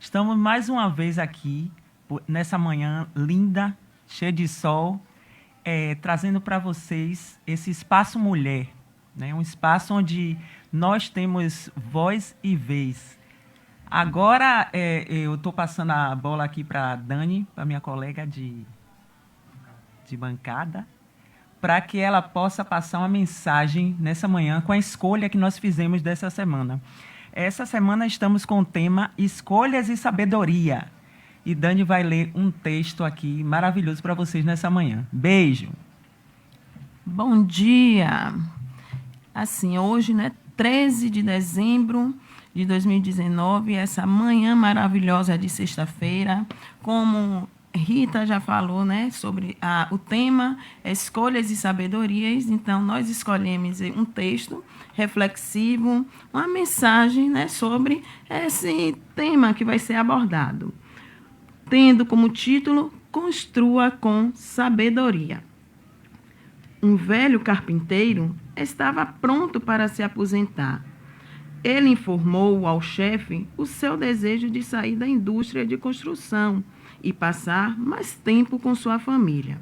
Estamos mais uma vez aqui, nessa manhã linda, cheia de sol, trazendo para vocês esse Espaço Mulher, né? Um espaço onde nós temos voz e vez. Agora, eu estou passando a bola aqui para a Dani, para minha colega de bancada, para que ela possa passar uma mensagem nessa manhã com a escolha que nós fizemos dessa semana. Essa semana estamos com o tema Escolhas e Sabedoria. E Dani vai ler um texto aqui maravilhoso para vocês nessa manhã. Beijo. Bom dia. Assim, hoje, 13 de dezembro de 2019, essa manhã maravilhosa de sexta-feira, como Rita já falou, sobre o tema Escolhas e Sabedorias. Então, nós escolhemos um texto reflexivo, uma mensagem, sobre esse tema que vai ser abordado, tendo como título Construa com Sabedoria. Um velho carpinteiro estava pronto para se aposentar. Ele informou ao chefe o seu desejo de sair da indústria de construção e passar mais tempo com sua família.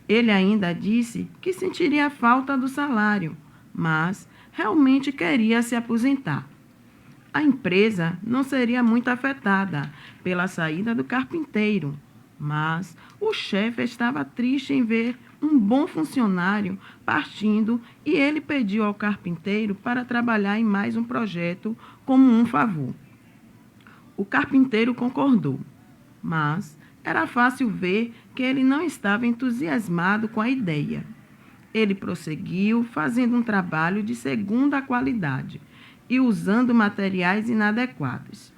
Ele ainda disse que sentiria falta do salário, mas realmente queria se aposentar. A empresa não seria muito afetada pela saída do carpinteiro, mas o chefe estava triste em ver um bom funcionário partindo e ele pediu ao carpinteiro para trabalhar em mais um projeto como um favor. O carpinteiro concordou, mas era fácil ver que ele não estava entusiasmado com a ideia. Ele prosseguiu fazendo um trabalho de segunda qualidade e usando materiais inadequados.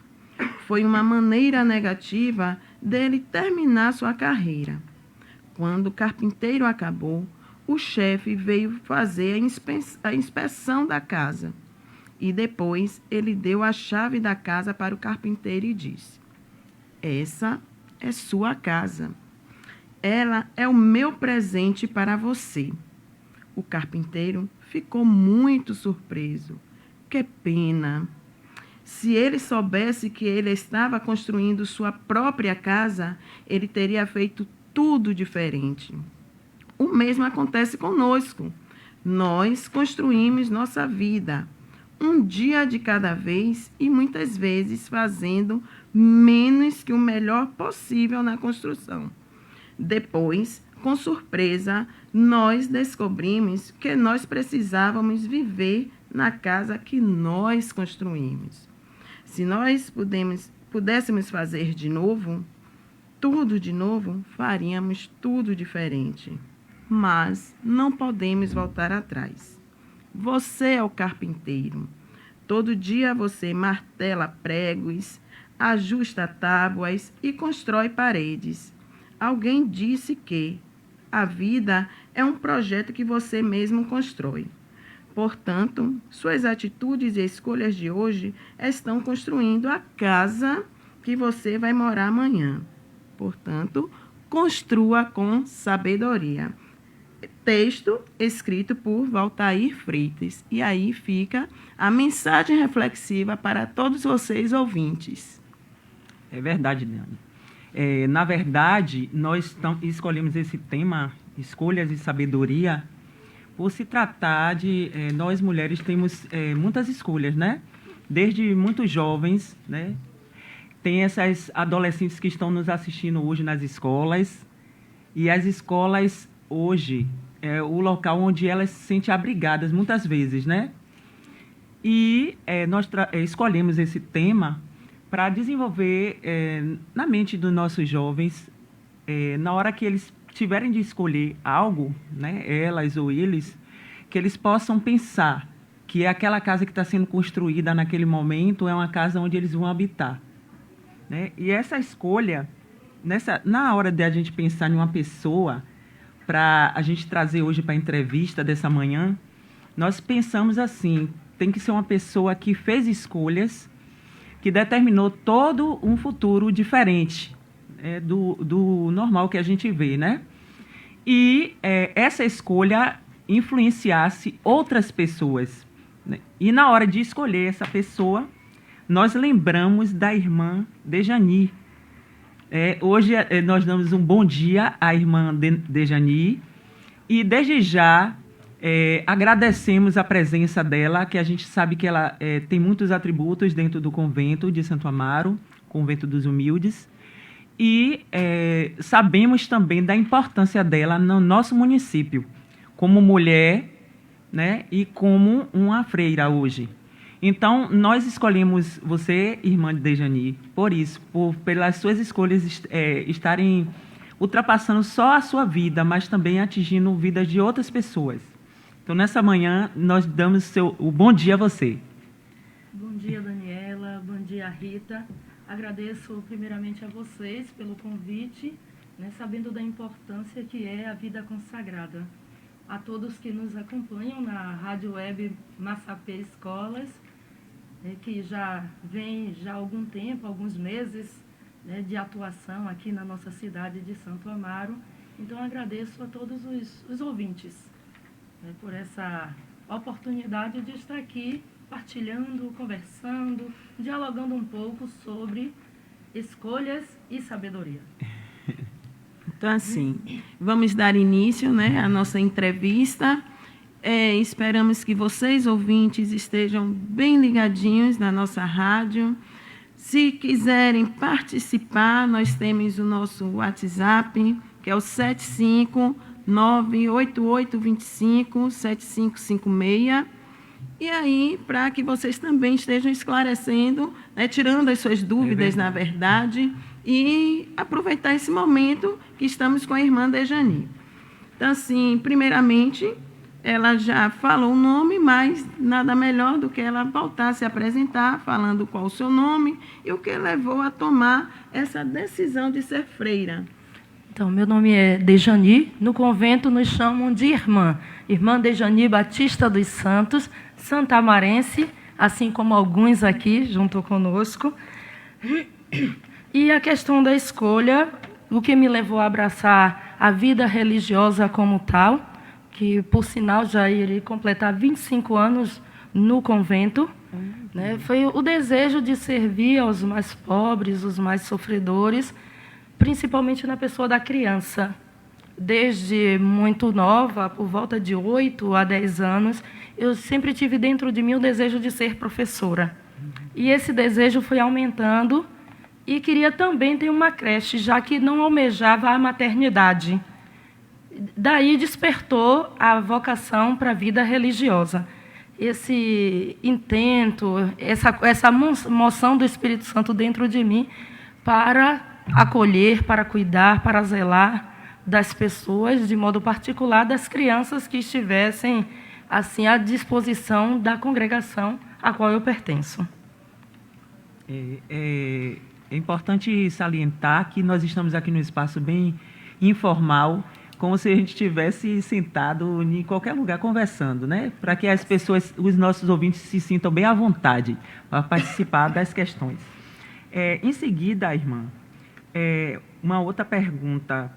Foi uma maneira negativa dele terminar sua carreira. Quando o carpinteiro acabou, o chefe veio fazer a inspeção da casa. E depois ele deu a chave da casa para o carpinteiro e disse: "Essa é sua casa. Ela é o meu presente para você." O carpinteiro ficou muito surpreso. Que pena! Se ele soubesse que ele estava construindo sua própria casa, ele teria feito tudo diferente. O mesmo acontece conosco. Nós construímos nossa vida, um dia de cada vez e muitas vezes fazendo menos que o melhor possível na construção. Depois, com surpresa, nós descobrimos que nós precisávamos viver na casa que nós construímos. Se nós pudéssemos fazer tudo de novo, faríamos tudo diferente. Mas não podemos voltar atrás. Você é o carpinteiro. Todo dia você martela pregos, ajusta tábuas e constrói paredes. Alguém disse que a vida é um projeto que você mesmo constrói. Portanto, suas atitudes e escolhas de hoje estão construindo a casa que você vai morar amanhã. Portanto, construa com sabedoria. Texto escrito por Valtair Freitas. E aí fica a mensagem reflexiva para todos vocês ouvintes. É verdade, Dani. Na verdade, nós escolhemos esse tema, Escolhas e Sabedoria, por se tratar de... nós, mulheres, temos muitas escolhas, né? Desde muito jovens, né? Tem essas adolescentes que estão nos assistindo hoje nas escolas. E as escolas, hoje, é o local onde elas se sentem abrigadas, muitas vezes, né? E nós escolhemos esse tema para desenvolver na mente dos nossos jovens, na hora que eles tiverem de escolher algo, né, elas ou eles, que eles possam pensar que aquela casa que está sendo construída naquele momento é uma casa onde eles vão habitar, né? E essa escolha, na hora de a gente pensar em uma pessoa, para a gente trazer hoje para a entrevista dessa manhã, nós pensamos assim, tem que ser uma pessoa que fez escolhas, que determinou todo um futuro diferente do normal que a gente vê, né? E essa escolha influenciasse outras pessoas, né? E na hora de escolher essa pessoa, nós lembramos da irmã Dejani. Hoje nós damos um bom dia à irmã Dejani e, desde já, agradecemos a presença dela, que a gente sabe que ela tem muitos atributos dentro do convento de Santo Amaro, convento dos humildes, e sabemos também da importância dela no nosso município, como mulher, né, e como uma freira hoje. Então, nós escolhemos você, irmã Dejani, por isso, pelas suas escolhas estarem ultrapassando só a sua vida, mas também atingindo vidas de outras pessoas. Então, nessa manhã, nós damos o bom dia a você. Bom dia, Daniela. Bom dia, Rita. Agradeço primeiramente a vocês pelo convite, né, sabendo da importância que é a vida consagrada. A todos que nos acompanham na Rádio Web Massapê Escolas, que já vem há algum tempo, alguns meses, né, de atuação aqui na nossa cidade de Santo Amaro. Então, agradeço a todos os ouvintes por essa oportunidade de estar aqui partilhando, conversando, dialogando um pouco sobre escolhas e sabedoria. Então, assim, vamos dar início, né, à nossa entrevista. Esperamos que vocês, ouvintes, estejam bem ligadinhos na nossa rádio. Se quiserem participar, nós temos o nosso WhatsApp, que é o 75988257556. E aí, para que vocês também estejam esclarecendo, né, tirando as suas dúvidas, na verdade, e aproveitar esse momento que estamos com a irmã Dejani. Então, assim, primeiramente, ela já falou o nome, mas nada melhor do que ela voltar a se apresentar, falando qual o seu nome e o que levou a tomar essa decisão de ser freira. Então, meu nome é Dejani, no convento nos chamam de irmã. Irmã Dejani Batista dos Santos, santamarense, assim como alguns aqui junto conosco. E a questão da escolha, o que me levou a abraçar a vida religiosa como tal, que, por sinal, já irei completar 25 anos no convento, né? Foi o desejo de servir aos mais pobres, os mais sofredores, principalmente na pessoa da criança. Desde muito nova, por volta de 8 a 10 anos, eu sempre tive dentro de mim o desejo de ser professora. E esse desejo foi aumentando e queria também ter uma creche, já que não almejava a maternidade. Daí despertou a vocação para a vida religiosa. Esse intento, essa moção do Espírito Santo dentro de mim para acolher, para cuidar, para zelar das pessoas, de modo particular das crianças que estivessem assim à disposição da congregação a qual eu pertenço. É importante salientar que nós estamos aqui num espaço bem informal, como se a gente estivesse sentado em qualquer lugar conversando, né? Para que as pessoas, os nossos ouvintes, se sintam bem à vontade para participar das questões. Em seguida, irmã, uma outra pergunta.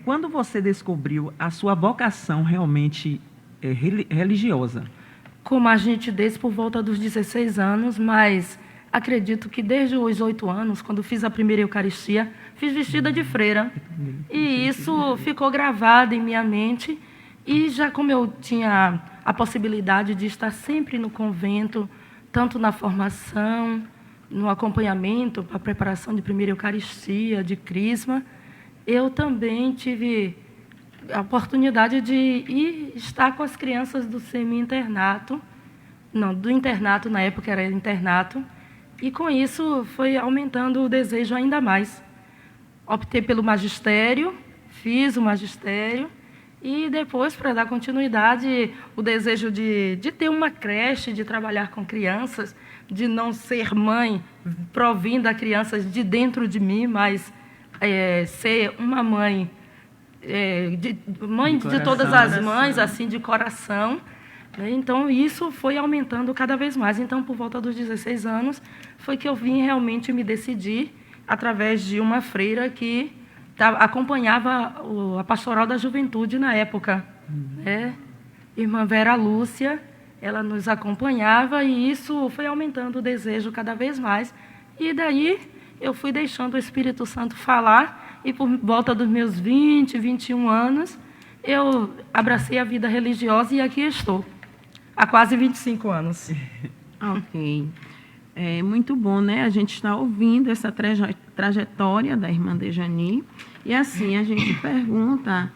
Quando você descobriu a sua vocação realmente religiosa? Como agente desse por volta dos 16 anos, mas acredito que desde os 8 anos, quando fiz a primeira Eucaristia, fiz vestida de freira. E isso ficou gravado em minha mente. E já como eu tinha a possibilidade de estar sempre no convento, tanto na formação, no acompanhamento, para a preparação de primeira Eucaristia, de Crisma, eu também tive a oportunidade de ir estar com as crianças do semi-internato, não, do internato, na época era internato, e com isso foi aumentando o desejo ainda mais. Optei pelo magistério, fiz o magistério, e depois, para dar continuidade, o desejo de ter uma creche, de trabalhar com crianças, de não ser mãe provindo a crianças de dentro de mim, mas ser uma mãe, mãe de todas as mães, assim, de coração. Então, isso foi aumentando cada vez mais. Então, por volta dos 16 anos, foi que eu vim realmente me decidir, através de uma freira que acompanhava a pastoral da juventude na época. Irmã Vera Lúcia, ela nos acompanhava e isso foi aumentando o desejo cada vez mais. E daí eu fui deixando o Espírito Santo falar e por volta dos meus 20, 21 anos, eu abracei a vida religiosa e aqui estou, há quase 25 anos. Ok. É muito bom, né? A gente está ouvindo essa trajetória da irmã Dejani. E assim, a gente pergunta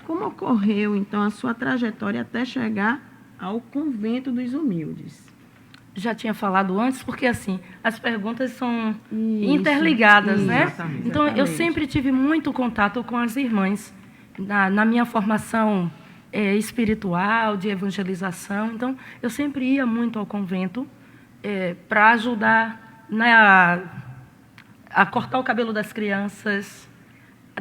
como ocorreu, então, a sua trajetória até chegar ao Convento dos Humildes. Já tinha falado antes, porque assim, as perguntas são interligadas, né? Exatamente. Então, eu sempre tive muito contato com as irmãs, na minha formação espiritual, de evangelização. Então, eu sempre ia muito ao convento para ajudar a cortar o cabelo das crianças,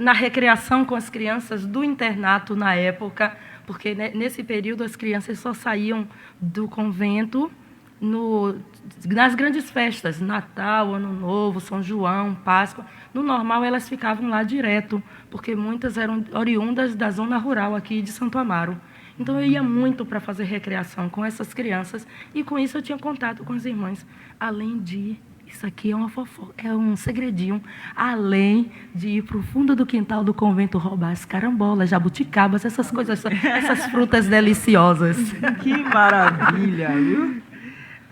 na recreação com as crianças do internato na época, porque nesse período as crianças só saíam do convento nas grandes festas, Natal, Ano Novo, São João, Páscoa. No normal, elas ficavam lá direto, porque muitas eram oriundas da zona rural aqui de Santo Amaro. Então, eu ia muito para fazer recreação com essas crianças, e com isso eu tinha contato com as irmãs. Além de, isso aqui é uma fofoca, é um segredinho, além de ir para o fundo do quintal do convento roubar as carambolas, jabuticabas, essas coisas, essas frutas deliciosas. Que maravilha, viu?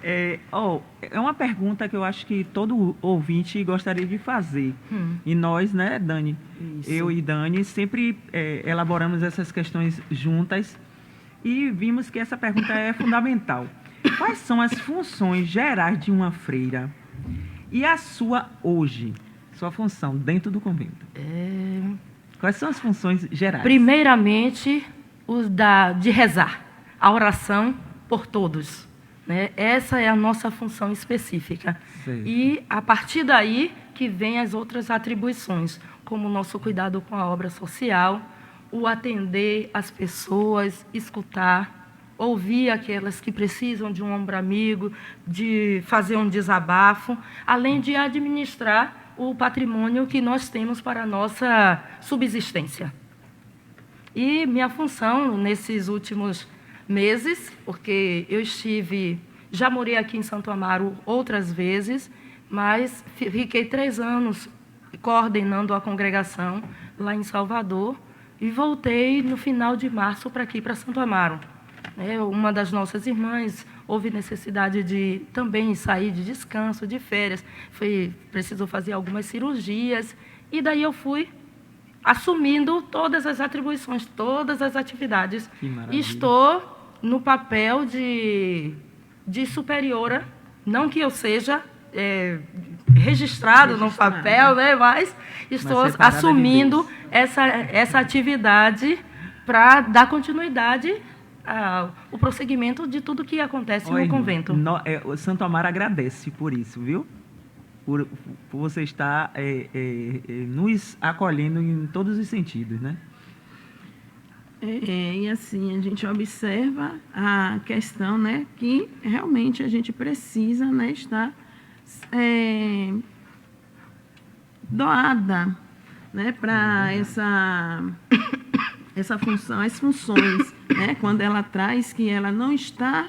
É uma pergunta que eu acho que todo ouvinte gostaria de fazer. E nós, né, Dani? Isso. Eu e Dani sempre elaboramos essas questões juntas e vimos que essa pergunta é fundamental. Quais são as funções gerais de uma freira? E a sua hoje? Sua função dentro do convento? Quais são as funções gerais? Primeiramente, de rezar. A oração por todos. Né? Essa é a nossa função específica. Sim. E, a partir daí, que vem as outras atribuições, como o nosso cuidado com a obra social, o atender as pessoas, escutar, ouvir aquelas que precisam de um ombro amigo, de fazer um desabafo, além de administrar o patrimônio que nós temos para a nossa subsistência. E minha função nesses últimos meses, porque eu já morei aqui em Santo Amaro outras vezes, mas fiquei 3 anos coordenando a congregação lá em Salvador e voltei no final de março para aqui, para Santo Amaro. Uma das nossas irmãs houve necessidade de também sair de descanso, de férias, precisou fazer algumas cirurgias, e daí eu fui assumindo todas as atribuições, todas as atividades. Estou no papel de superiora, não que eu seja registrado no papel, né, mas estou assumindo essa atividade para dar continuidade ao prosseguimento de tudo que acontece no convento. O Santo Amaro agradece por isso, viu? Por você estar nos acolhendo em todos os sentidos, né? E assim, a gente observa a questão, né, que realmente a gente precisa, né, estar doada, né, para essa função, as funções, né, quando ela traz que ela não está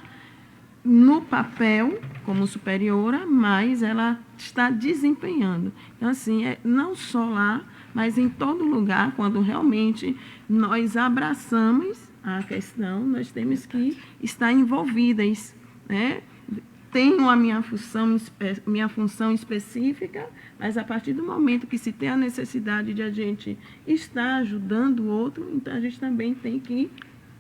no papel como superiora, mas ela está desempenhando. Então, assim, não só lá, mas em todo lugar, quando realmente nós abraçamos a questão, nós temos que estar envolvidas, né? Tenho a minha função específica, mas a partir do momento que se tem a necessidade de a gente estar ajudando o outro, então a gente também tem que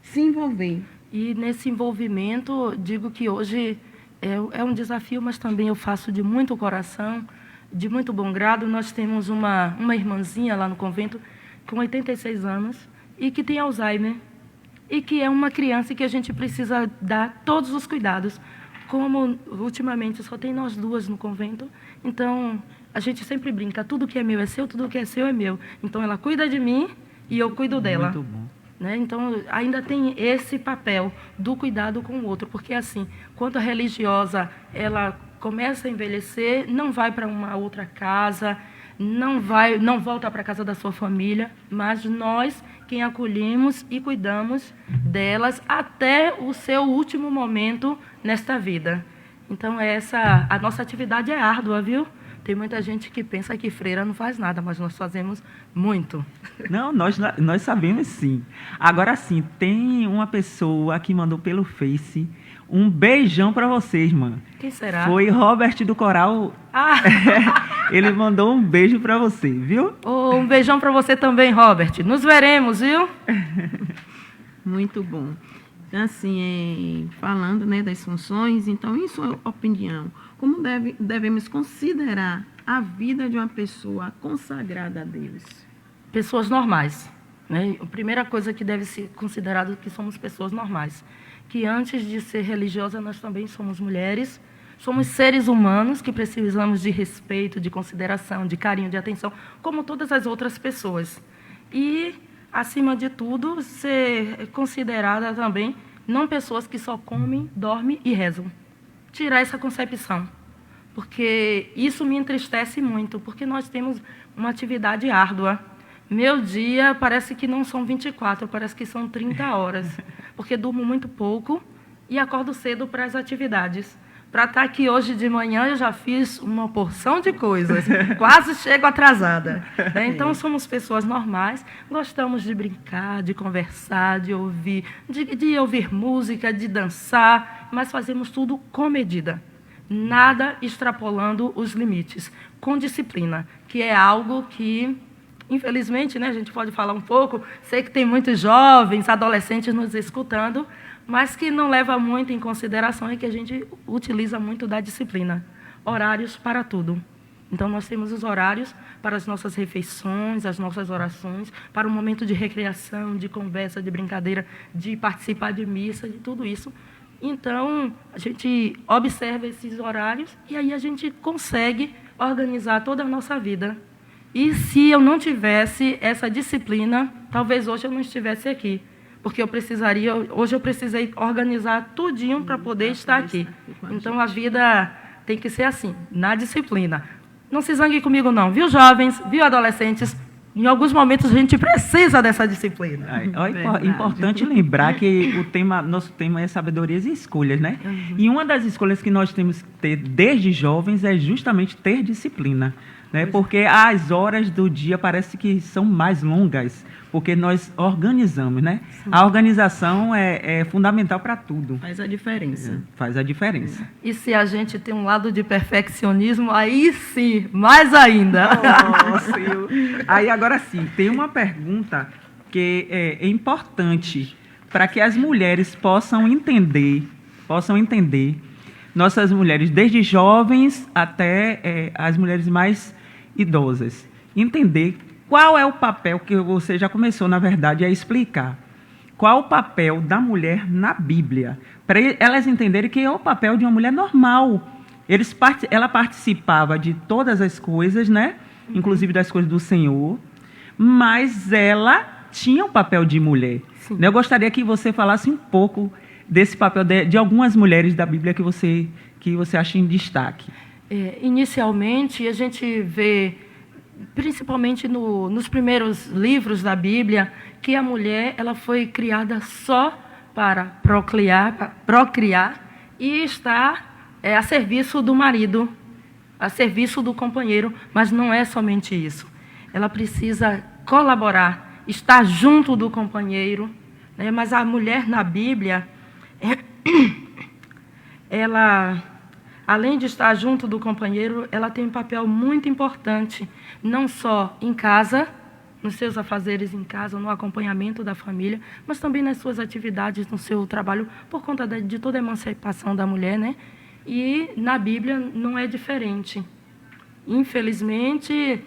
se envolver. E nesse envolvimento, digo que hoje é um desafio, mas também eu faço de muito coração, de muito bom grado. Nós temos uma irmãzinha lá no convento com 86 anos e que tem Alzheimer e que é uma criança que a gente precisa dar todos os cuidados. Como ultimamente só tem nós duas no convento, então a gente sempre brinca, tudo que é meu é seu, tudo que é seu é meu. Então ela cuida de mim e eu cuido dela. Muito bom. Né? Então, ainda tem esse papel do cuidado com o outro, porque assim, quando a religiosa ela começa a envelhecer, não vai para uma outra casa, não volta para a casa da sua família, mas nós quem acolhemos e cuidamos delas até o seu último momento nesta vida. Então, a nossa atividade é árdua, viu? Tem muita gente que pensa que freira não faz nada, mas nós fazemos muito. Não, nós sabemos sim. Agora sim, tem uma pessoa que mandou pelo Face um beijão para vocês, mano. Quem será? Foi Robert do Coral. Ah! Ele mandou um beijo para você, viu? Oh, um beijão para você também, Robert. Nos veremos, viu? Muito bom. Então, assim, falando, né, das funções, então, em sua opinião, como devemos considerar a vida de uma pessoa consagrada a Deus? Pessoas normais, né? A primeira coisa que deve ser considerada é que somos pessoas normais. Que antes de ser religiosa, nós também somos mulheres, somos seres humanos que precisamos de respeito, de consideração, de carinho, de atenção, como todas as outras pessoas. E, acima de tudo, ser considerada também não pessoas que só comem, dormem e rezam. Tirar essa concepção, porque isso me entristece muito, porque nós temos uma atividade árdua. Meu dia parece que não são 24, parece que são 30 horas, porque durmo muito pouco e acordo cedo para as atividades. Para estar aqui hoje de manhã, eu já fiz uma porção de coisas, quase chego atrasada. Né? Então, somos pessoas normais, gostamos de brincar, de conversar, de ouvir música, de dançar, mas fazemos tudo com medida. Nada extrapolando os limites, com disciplina, que é algo que, infelizmente, né, a gente pode falar um pouco, sei que tem muitos jovens, adolescentes nos escutando, mas que não leva muito em consideração e que a gente utiliza muito da disciplina. Horários para tudo. Então, nós temos os horários para as nossas refeições, as nossas orações, para o momento de recreação, de conversa, de brincadeira, de participar de missa, de tudo isso. Então, a gente observa esses horários e aí a gente consegue organizar toda a nossa vida. E se eu não tivesse essa disciplina, talvez hoje eu não estivesse aqui. Porque hoje eu precisei organizar tudinho para poder estar aqui. Então, a vida tem que ser assim, na disciplina. Não se zangue comigo não, viu, jovens, viu, adolescentes? Em alguns momentos a gente precisa dessa disciplina. É importante lembrar que nosso tema é sabedorias e escolhas, né? Uhum. E uma das escolhas que nós temos que ter desde jovens é justamente ter disciplina. Né? Porque as horas do dia parece que são mais longas, porque nós organizamos, né? Sim. A organização é fundamental para tudo. Faz a diferença. Faz a diferença. E se a gente tem um lado de perfeccionismo, aí sim, mais ainda. Nossa, aí agora sim, tem uma pergunta que é importante para que as mulheres possam entender, nossas mulheres, desde jovens até as mulheres mais idosas, entender qual é o papel, que você já começou, na verdade, a explicar. Qual o papel da mulher na Bíblia? Para elas entenderem que é o papel de uma mulher normal. Ela participava de todas as coisas, né? Inclusive das coisas do Senhor, mas ela tinha um papel de mulher. Sim. Eu gostaria que você falasse um pouco desse papel de algumas mulheres da Bíblia que você acha em destaque. Inicialmente, a gente vê, principalmente nos primeiros livros da Bíblia, que a mulher ela foi criada só para procriar e estar a serviço do marido, a serviço do companheiro, mas não é somente isso. Ela precisa colaborar, estar junto do companheiro, né? Mas a mulher na Bíblia, ela, além de estar junto do companheiro, ela tem um papel muito importante, não só em casa, nos seus afazeres em casa, no acompanhamento da família, mas também nas suas atividades, no seu trabalho, por conta de toda a emancipação da mulher, né? E na Bíblia não é diferente. Infelizmente,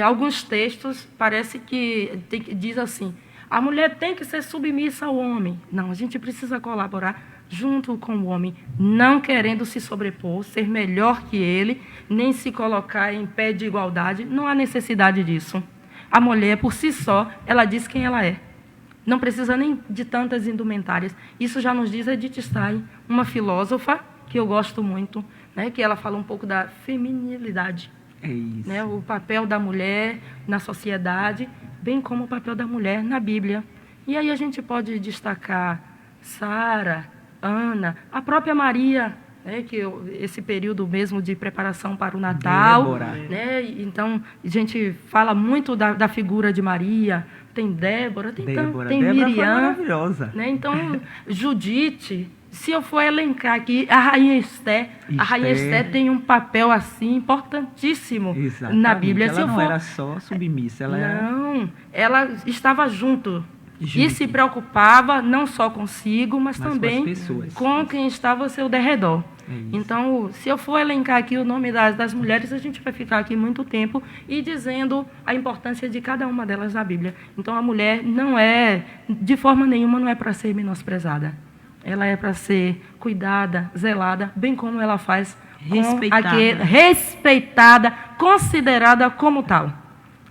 alguns textos parece que diz assim: a mulher tem que ser submissa ao homem. Não, a gente precisa colaborar junto com o homem, não querendo se sobrepor, ser melhor que ele, nem se colocar em pé de igualdade. Não há necessidade disso. A mulher, por si só, ela diz quem ela é. Não precisa nem de tantas indumentárias. Isso já nos diz a Edith Stein, uma filósofa que eu gosto muito, né, que ela fala um pouco da feminilidade. É isso. Né? O papel da mulher na sociedade, bem como o papel da mulher na Bíblia. E aí a gente pode destacar Sara, Ana, a própria Maria, né, esse período mesmo de preparação para o Natal. Débora. Né? Então, a gente fala muito da figura de Maria, tem Débora, tem Débora foi Miriam. maravilhosa. Né? Então, Judite, se eu for elencar aqui, a Rainha Esther, a Rainha Esther tem um papel assim importantíssimo na Bíblia. Ela não era só submissa, ela estava junto. E se preocupava não só consigo, mas também com quem estava ao seu derredor. Então, se eu for elencar aqui o nome das mulheres, a gente vai ficar aqui muito tempo e dizendo a importância de cada uma delas na Bíblia. Então, a mulher não é, de forma nenhuma, não é para ser menosprezada. Ela é para ser cuidada, zelada, bem como ela faz, respeitada, considerada como tal.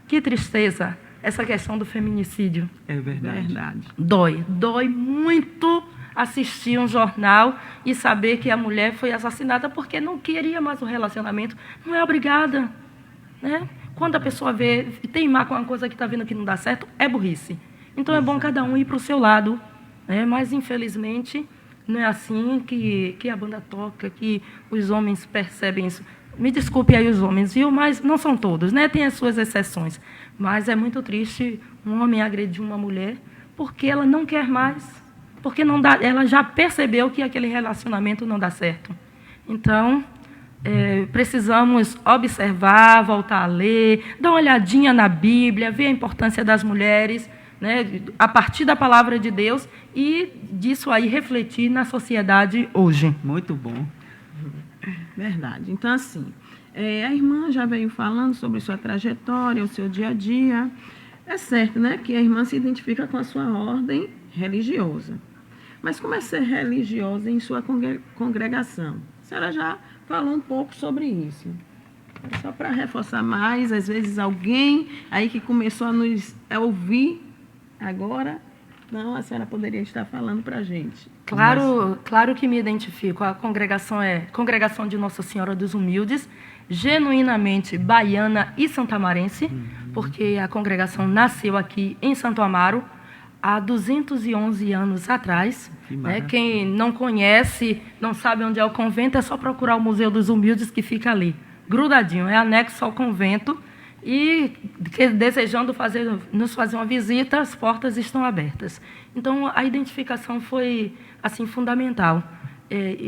Que tristeza essa questão do feminicídio. É verdade. Dói muito assistir um jornal e saber que a mulher foi assassinada porque não queria mais o relacionamento. Não é obrigada. Né? Quando a pessoa vê, teimar com uma coisa que está vendo que não dá certo, é burrice. Então é bom cada um ir para o seu lado. Né? Mas, infelizmente, não é assim que a banda toca, que os homens percebem isso. Me desculpe aí os homens, viu? Mas não são todos, né? Tem as suas exceções. Mas é muito triste um homem agredir uma mulher porque ela não quer mais, porque não dá, ela já percebeu que aquele relacionamento não dá certo. Então, precisamos observar, voltar a ler, dar uma olhadinha na Bíblia, ver a importância das mulheres, né, a partir da palavra de Deus e disso aí refletir na sociedade hoje. Muito bom. Verdade. Então, assim, a irmã já veio falando sobre sua trajetória, o seu dia a dia. É certo, né, que a irmã se identifica com a sua ordem religiosa. Mas como é ser religiosa em sua congregação? A senhora já falou um pouco sobre isso. Só para reforçar mais, às vezes alguém aí que começou a nos ouvir agora, não, a senhora poderia estar falando para a gente. Claro que me identifico. A congregação é Congregação de Nossa Senhora dos Humildes, genuinamente baiana e santamarense, porque a congregação nasceu aqui em Santo Amaro há 211 anos atrás. Né? Quem não conhece, não sabe onde é o convento, é só procurar o Museu dos Humildes, que fica ali, grudadinho, é anexo ao convento. E desejando nos fazer uma visita, as portas estão abertas. Então, a identificação foi assim fundamental.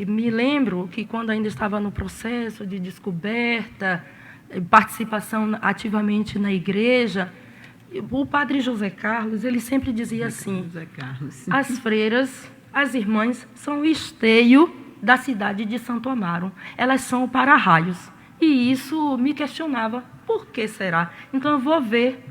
Me lembro que, quando ainda estava no processo de descoberta, participação ativamente na igreja, o padre José Carlos, ele sempre dizia assim, as freiras, as irmãs, são o esteio da cidade de Santo Amaro. Elas são o para-raios. E isso me questionava, por que será? Então, eu vou ver.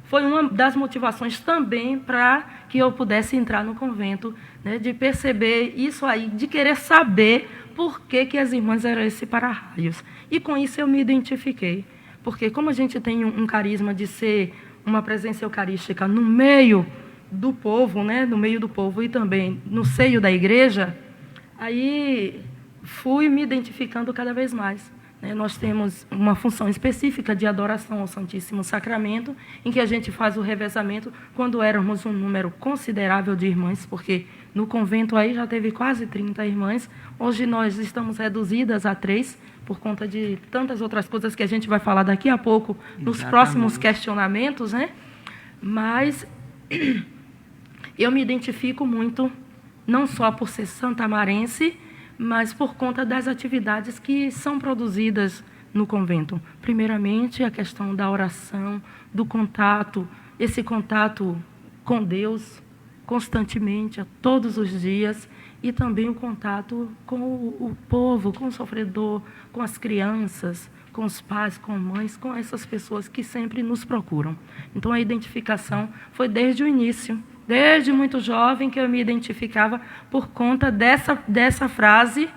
Foi uma das motivações também para que eu pudesse entrar no convento, né, de perceber isso aí, de querer saber por que as irmãs eram esse para-raios. E com isso eu me identifiquei. Porque como a gente tem um carisma de ser uma presença eucarística no meio do povo, né, no meio do povo e também no seio da igreja, aí fui me identificando cada vez mais. Nós temos uma função específica de adoração ao Santíssimo Sacramento, em que a gente faz o revezamento quando éramos um número considerável de irmãs, porque no convento aí já teve quase 30 irmãs. Hoje nós estamos reduzidas a 3, por conta de tantas outras coisas que a gente vai falar daqui a pouco, nos próximos questionamentos, né? Mas eu me identifico muito, não só por ser santamarense, mas por conta das atividades que são produzidas no convento. Primeiramente, a questão da oração, do contato, esse contato com Deus, constantemente, a todos os dias, e também o contato com o povo, com o sofredor, com as crianças, com os pais, com mães, com essas pessoas que sempre nos procuram. Então, a identificação foi desde o início. Desde muito jovem que eu me identificava por conta dessa frase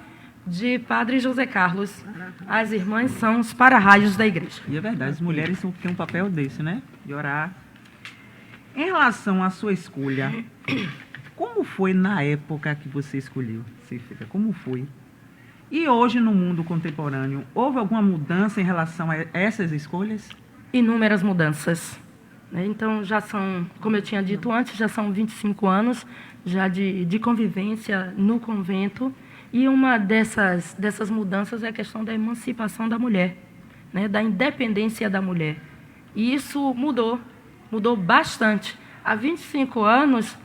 de Padre José Carlos. As irmãs são os para-raios da igreja. E é verdade, as mulheres têm um papel desse, né? De orar. Em relação à sua escolha, como foi na época que você escolheu? Como foi? E hoje, no mundo contemporâneo, houve alguma mudança em relação a essas escolhas? Inúmeras mudanças, né? Então, já são, como eu tinha dito antes, já são 25 anos já de convivência no convento. E uma dessas mudanças é a questão da emancipação da mulher, né? Da independência da mulher. E isso mudou bastante. Há 25 anos,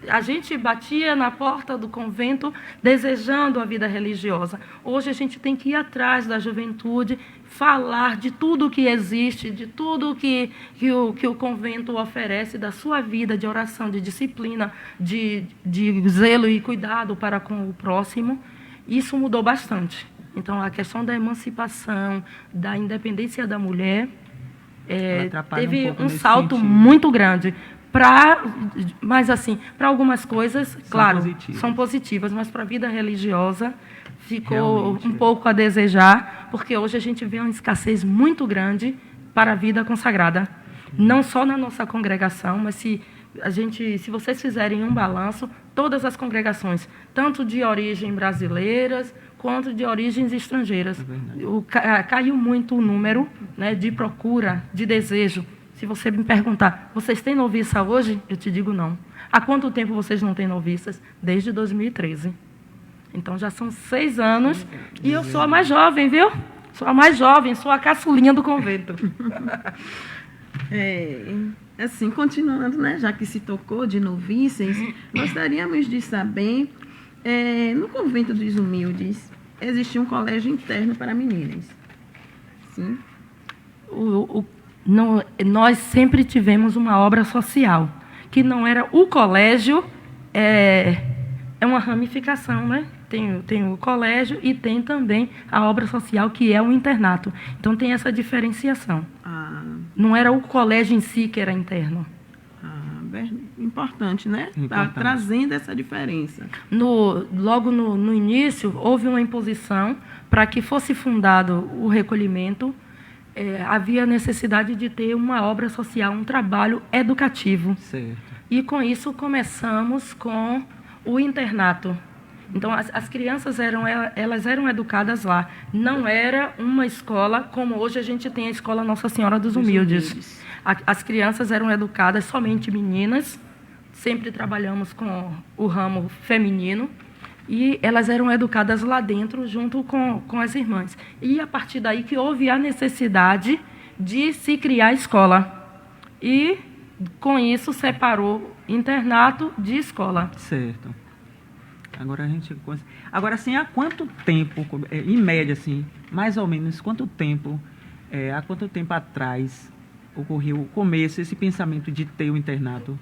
a gente batia na porta do convento desejando a vida religiosa. Hoje a gente tem que ir atrás da juventude, falar de tudo que existe, de tudo que o convento oferece, da sua vida de oração, de disciplina, de zelo e cuidado para com o próximo. Isso mudou bastante. Então, a questão da emancipação, da independência da mulher, teve um salto muito grande. Mas, assim, para algumas coisas, claro, são positivas, mas para a vida religiosa ficou um pouco a desejar, porque hoje a gente vê uma escassez muito grande para a vida consagrada. Não só na nossa congregação, mas se vocês fizerem um balanço, todas as congregações, tanto de origem brasileiras quanto de origens estrangeiras, caiu muito o número, né, de procura, de desejo. Se você me perguntar, vocês têm noviça hoje? Eu te digo não. Há quanto tempo vocês não têm noviças? Desde 2013. Então, já são 6 anos e eu sou a mais jovem, viu? Sou a mais jovem, sou a caçulinha do convento. Assim, continuando, né, já que se tocou de noviças, gostaríamos de saber, no convento dos humildes, existia um colégio interno para meninas. Sim? Nós sempre tivemos uma obra social, que não era o colégio, é uma ramificação, né? Tem o colégio e tem também a obra social, que é o internato. Então, tem essa diferenciação. Não era o colégio em si que era interno. Importante, né? Está trazendo essa diferença. Logo no início, houve uma imposição para que fosse fundado o recolhimento. Havia necessidade de ter uma obra social, um trabalho educativo. Certo. E, com isso, começamos com o internato. Então, as crianças elas eram educadas lá. Não era uma escola como hoje a gente tem a Escola Nossa Senhora dos Humildes. As crianças eram educadas, somente meninas. Sempre trabalhamos com o ramo feminino. E elas eram educadas lá dentro, junto com as irmãs. E, a partir daí, que houve a necessidade de se criar a escola. E, com isso, separou internato de escola. Certo. Agora, assim, há quanto tempo, em média, assim, mais ou menos, há quanto tempo atrás ocorreu o começo, esse pensamento de ter o internato?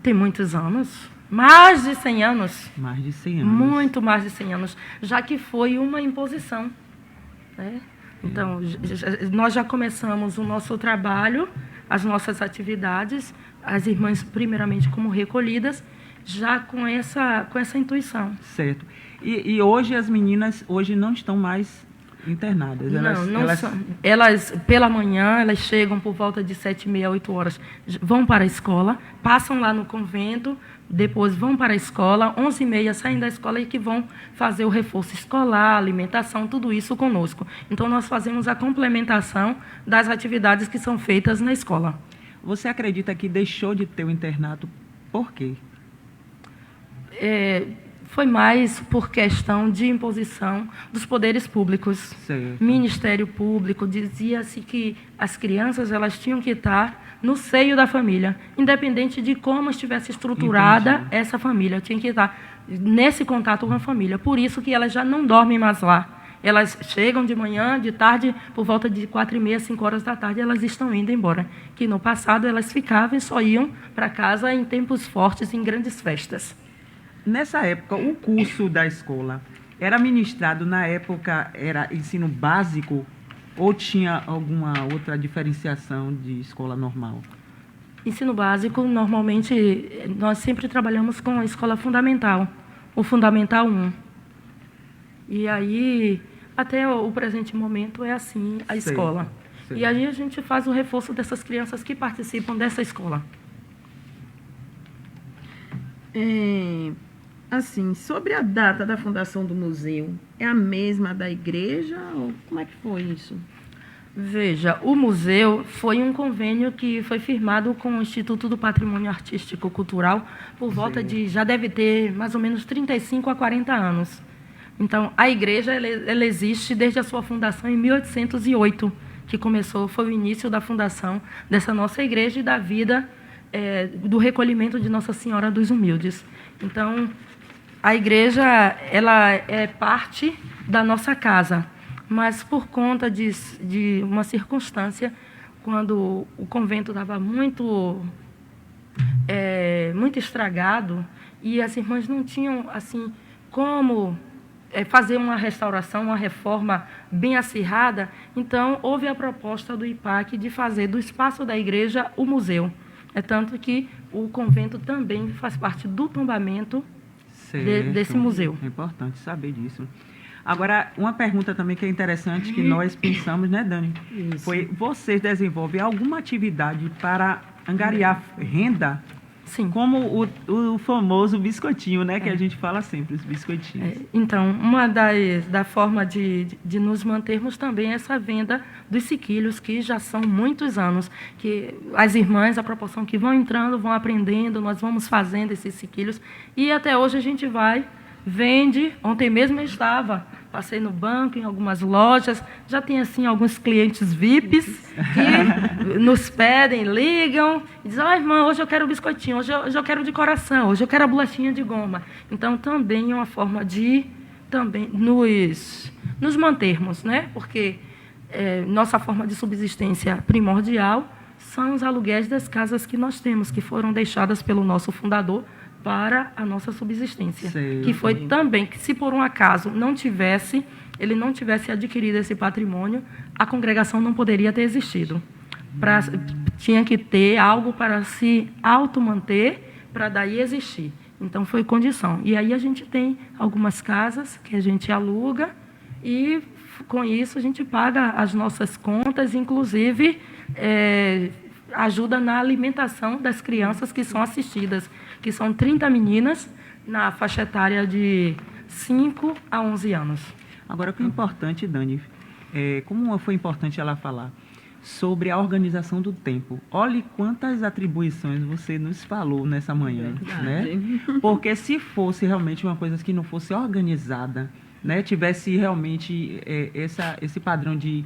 Tem muitos anos. Mais de 100 anos. Mais de 100 anos. Muito mais de 100 anos, já que foi uma imposição, né? Então, nós já começamos o nosso trabalho, as nossas atividades, as irmãs, primeiramente, como recolhidas, já com essa intuição. Certo. E hoje as meninas não estão mais internadas? Elas, pela manhã, elas chegam por volta de 7h30, 8 horas, vão para a escola, passam lá no convento, depois vão para a escola, 11h30 saem da escola e que vão fazer o reforço escolar, alimentação, tudo isso conosco. Então, nós fazemos a complementação das atividades que são feitas na escola. Você acredita que deixou de ter o internato por quê? Foi mais por questão de imposição dos poderes públicos. Certo. Ministério Público, dizia-se que as crianças elas tinham que estar no seio da família, independente de como estivesse estruturada essa família, tinha que estar nesse contato com a família. Por isso que elas já não dormem mais lá. Elas chegam de manhã, de tarde, por volta de 4h30, 5 horas da tarde, elas estão indo embora. Que no passado elas ficavam e só iam para casa em tempos fortes, em grandes festas. Nessa época, o curso da escola era ministrado, na época, era ensino básico ou tinha alguma outra diferenciação de escola normal? Ensino básico, normalmente, nós sempre trabalhamos com a escola fundamental, o Fundamental 1. E aí, até o presente momento, é assim a escola. Certo. E aí a gente faz o reforço dessas crianças que participam dessa escola. assim, sobre a data da fundação do museu, é a mesma da igreja ou como é que foi isso? Veja, o museu foi um convênio que foi firmado com o Instituto do Patrimônio Artístico Cultural por volta de, já deve ter mais ou menos 35 a 40 anos. Então, a igreja ela existe desde a sua fundação em 1808, que foi o início da fundação dessa nossa igreja e da vida do recolhimento de Nossa Senhora dos Humildes. Então, a igreja ela é parte da nossa casa, mas por conta de uma circunstância, quando o convento estava muito estragado e as irmãs não tinham assim como fazer uma restauração, uma reforma bem acirrada, então houve a proposta do IPAC de fazer do espaço da igreja o museu. É tanto que o convento também faz parte do tombamento desse museu. É importante saber disso. Agora, uma pergunta também que é interessante, que nós pensamos, né, Dani? Isso. Foi, vocês desenvolvem alguma atividade para angariar renda? Sim. Como o famoso biscoitinho, né? Que a gente fala sempre, os biscoitinhos. Então, uma da forma de nos mantermos também é essa venda dos siquilhos, que já são muitos anos, que as irmãs, a proporção que vão entrando, vão aprendendo, nós vamos fazendo esses siquilhos, e até hoje a gente vende. Ontem mesmo eu passei no banco, em algumas lojas, já tem assim alguns clientes VIPs que nos pedem, ligam, e dizem, irmã, hoje eu quero biscoitinho, hoje eu quero de coração, hoje eu quero a bolachinha de goma. Então, também é uma forma de também nos mantermos, né? Porque nossa forma de subsistência primordial são os aluguéis das casas que nós temos, que foram deixadas pelo nosso fundador para a nossa subsistência. Sei, que foi também que, se por um acaso ele não tivesse adquirido esse patrimônio, a congregação não poderia ter existido. Tinha que ter algo para se automanter, para daí existir. Então, foi condição. E aí a gente tem algumas casas que a gente aluga e, com isso, a gente paga as nossas contas, inclusive ajuda na alimentação das crianças que são assistidas, que são 30 meninas na faixa etária de 5 a 11 anos. Agora, o que é importante, Dani, como foi importante ela falar sobre a organização do tempo. Olhe quantas atribuições você nos falou nessa manhã, né? Porque se fosse realmente uma coisa que não fosse organizada, né, tivesse realmente esse padrão de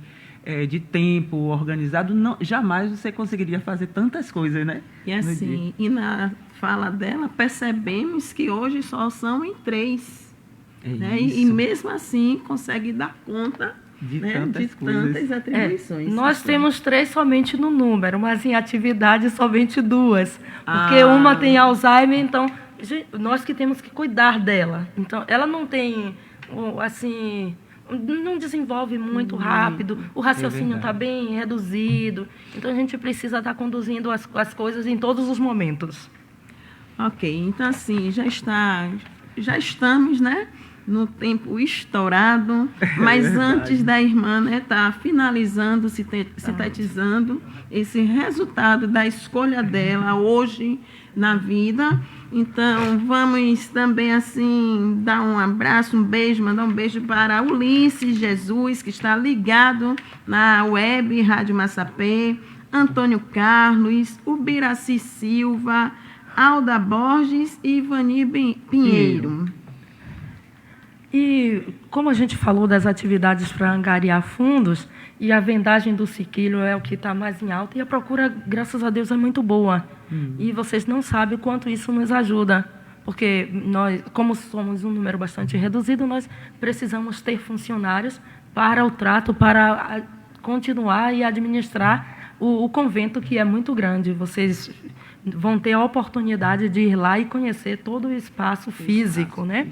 tempo organizado, jamais você conseguiria fazer tantas coisas, né? E assim, e na fala dela, percebemos que hoje só são em 3. Né? E mesmo assim consegue dar conta de tantas atribuições. Nós temos 3 somente no número, mas em atividade somente 2. Porque uma tem Alzheimer, então nós que temos que cuidar dela. Então, ela não tem, assim, não desenvolve muito rápido, o raciocínio está bem reduzido. Então, a gente precisa estar conduzindo as coisas em todos os momentos. Ok, então assim, já estamos, né, no tempo estourado, mas antes da irmã, né, tá finalizando, sintetizando esse resultado da escolha dela hoje na vida. Então, vamos também, assim, dar um abraço, um beijo, mandar um beijo para Ulisses Jesus, que está ligado na web Rádio Massapê, Antônio Carlos, Ubiraci Silva, Alda Borges e Ivani Pinheiro. E como a gente falou das atividades para angariar fundos, e a vendagem do siquilho é o que está mais em alta, e a procura, graças a Deus, é muito boa. E vocês não sabem o quanto isso nos ajuda, porque nós, como somos um número bastante reduzido, nós precisamos ter funcionários para o trato, para continuar e administrar o convento, que é muito grande. Vocês vão ter a oportunidade de ir lá e conhecer todo o espaço físico, né?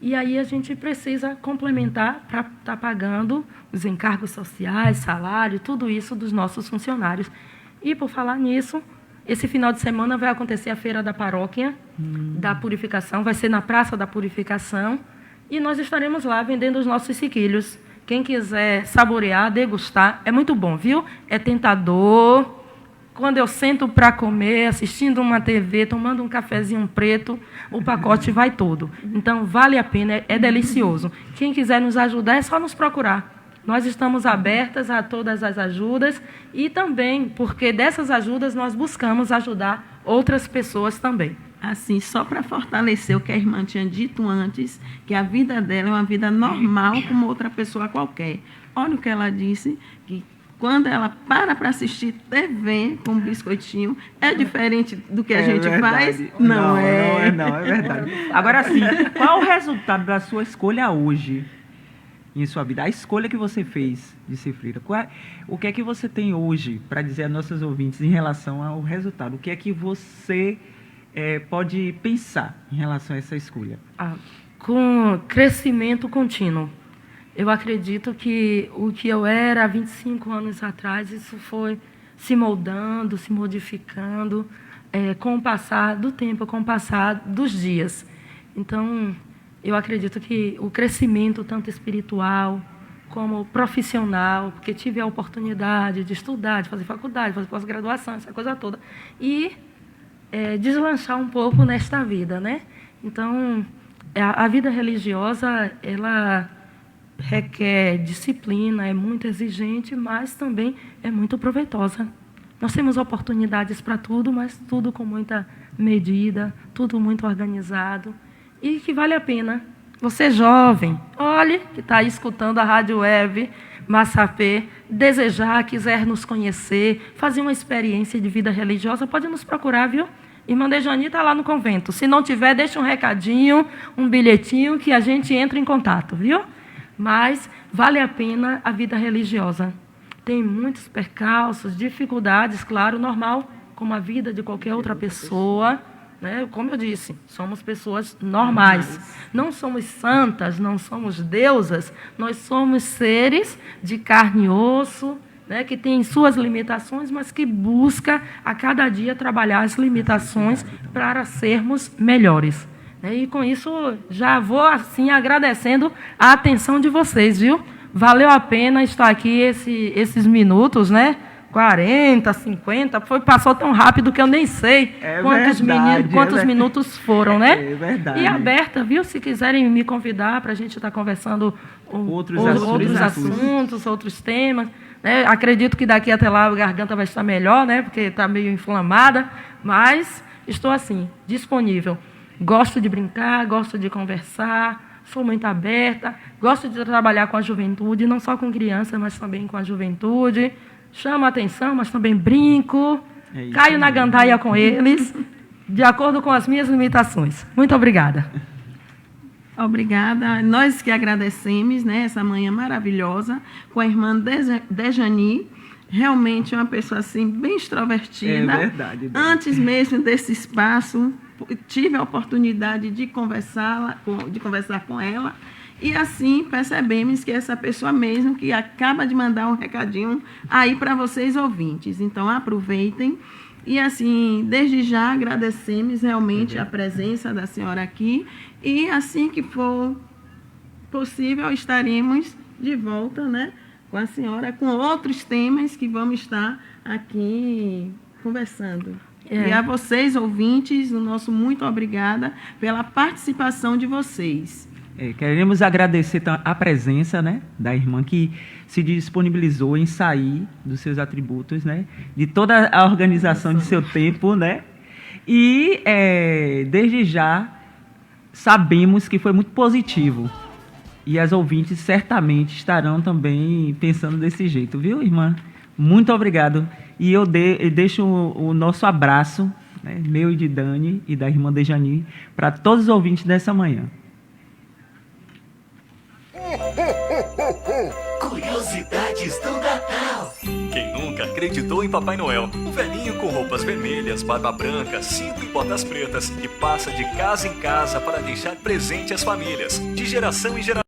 E aí a gente precisa complementar para estar pagando os encargos sociais, salário, tudo isso dos nossos funcionários. E, por falar nisso, esse final de semana vai acontecer a Feira da Paróquia da Purificação, vai ser na Praça da Purificação, e nós estaremos lá vendendo os nossos siquilhos. Quem quiser saborear, degustar, é muito bom, viu? É tentador, quando eu sento para comer, assistindo uma TV, tomando um cafezinho preto, o pacote vai todo. Então, vale a pena, é delicioso. Quem quiser nos ajudar, é só nos procurar. Nós estamos abertas a todas as ajudas e também, porque dessas ajudas nós buscamos ajudar outras pessoas também. Assim, só para fortalecer o que a irmã tinha dito antes, que a vida dela é uma vida normal como outra pessoa qualquer. Olha o que ela disse, que quando ela para assistir TV com um biscoitinho, é diferente do que a gente faz? Não, é verdade. Agora sim, qual o resultado da sua escolha hoje em sua vida? A escolha que você fez de ser freira. O que é que você tem hoje para dizer a nossos ouvintes em relação ao resultado? O que é que você pode pensar em relação a essa escolha? Com crescimento contínuo. Eu acredito que o que eu era há 25 anos atrás, isso foi se moldando, se modificando com o passar do tempo, com o passar dos dias. Então, eu acredito que o crescimento, tanto espiritual como profissional, porque tive a oportunidade de estudar, de fazer faculdade, fazer pós-graduação, essa coisa toda, e deslanchar um pouco nesta vida, né? Então, a vida religiosa, ela requer disciplina, é muito exigente, mas também é muito proveitosa. Nós temos oportunidades para tudo, mas tudo com muita medida, tudo muito organizado, e que vale a pena. Você jovem, olhe, que está aí escutando a Rádio Web Massapê, desejar, quiser nos conhecer, fazer uma experiência de vida religiosa, pode nos procurar, viu? Irmã Dejani está lá no convento. Se não tiver, deixa um recadinho, um bilhetinho, que a gente entra em contato, viu? Mas vale a pena a vida religiosa. Tem muitos percalços, dificuldades, claro, normal, como a vida de qualquer outra pessoa, né? Como eu disse, somos pessoas normais. Não somos santas, não somos deusas, nós somos seres de carne e osso, né, que tem suas limitações, mas que busca a cada dia trabalhar as limitações para sermos melhores. E com isso, já vou assim agradecendo a atenção de vocês, viu? Valeu a pena estar aqui esses minutos, né? 40, 50, passou tão rápido que eu nem sei quantos minutos foram, né? É verdade. E aberta, viu? Se quiserem me convidar para a gente estar conversando outros assuntos, outros temas. Né? Acredito que daqui até lá a garganta vai estar melhor, né? Porque está meio inflamada, mas estou assim, disponível. Gosto de brincar, gosto de conversar, sou muito aberta, gosto de trabalhar com a juventude, não só com crianças, mas também com a juventude. Chamo a atenção, mas também brinco, caio na gandaia com eles, de acordo com as minhas limitações. Muito obrigada. Obrigada. Nós que agradecemos, né, essa manhã maravilhosa com a irmã Dejani. Realmente é uma pessoa assim, bem extrovertida. É verdade. Antes mesmo desse espaço, tive a oportunidade de conversar com ela. E assim percebemos que essa pessoa mesmo que acaba de mandar um recadinho aí para vocês ouvintes. Então aproveitem. E assim, desde já agradecemos realmente a presença da senhora aqui. E assim que for possível, estaremos de volta, né, com a senhora, com outros temas que vamos estar aqui conversando. E a vocês, ouvintes, o nosso muito obrigada pela participação de vocês. Queremos agradecer a presença, né, da irmã que se disponibilizou em sair dos seus atributos, né, de toda a organização de seu tempo, né, e desde já sabemos que foi muito positivo e as ouvintes certamente estarão também pensando desse jeito, viu, irmã? Muito obrigado. E eu deixo o nosso abraço, né, meu e de Dani e da irmã Dejani, para todos os ouvintes dessa manhã. Curiosidades do Natal. Quem nunca acreditou em Papai Noel? Um velhinho com roupas vermelhas, barba branca, cinto e botas pretas e passa de casa em casa para deixar presente às famílias, de geração em geração.